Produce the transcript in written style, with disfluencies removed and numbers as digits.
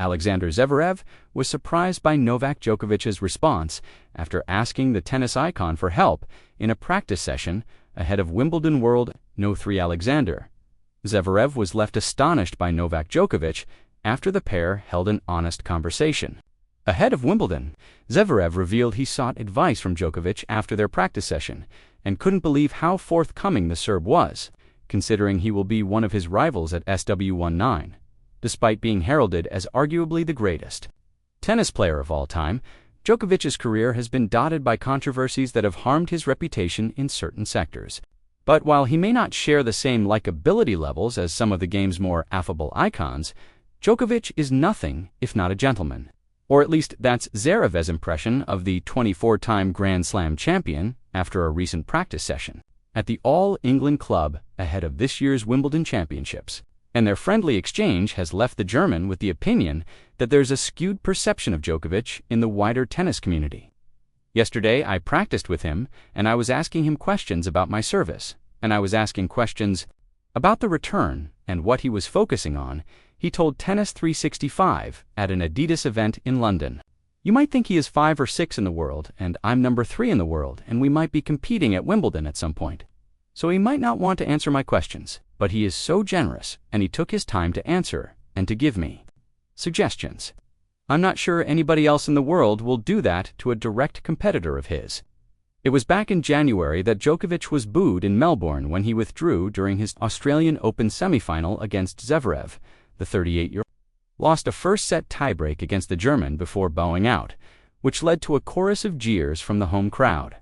Alexander Zverev was surprised by Novak Djokovic's response after asking the tennis icon for help in a practice session ahead of Wimbledon World No. 3. Alexander Zverev was left astonished by Novak Djokovic after the pair held an honest conversation. Ahead of Wimbledon, Zverev revealed he sought advice from Djokovic after their practice session and couldn't believe how forthcoming the Serb was, considering he will be one of his rivals at SW19, despite being heralded as arguably the greatest tennis player of all time. Djokovic's career has been dotted by controversies that have harmed his reputation in certain sectors. But while he may not share the same likability levels as some of the game's more affable icons, Djokovic is nothing if not a gentleman. Or at least that's Zverev's impression of the 24-time Grand Slam champion after a recent practice session at the All England Club ahead of this year's Wimbledon Championships. And their friendly exchange has left the German with the opinion that there's a skewed perception of Djokovic in the wider tennis community. Yesterday, I practiced with him, and I was asking him questions about my service, and I was asking questions about the return and what he was focusing on, he told Tennis 365 at an Adidas event in London. You might think he is 5 or 6 in the world, and I'm number 3 in the world, and we might be competing at Wimbledon at some point. So he might not want to answer my questions, but he is so generous, and he took his time to answer and to give me suggestions. I'm not sure anybody else in the world will do that to a direct competitor of his. It was back in January that Djokovic was booed in Melbourne when he withdrew during his Australian Open semifinal against Zverev. The 38-year-old lost a first-set tiebreak against the German before bowing out, which led to a chorus of jeers from the home crowd.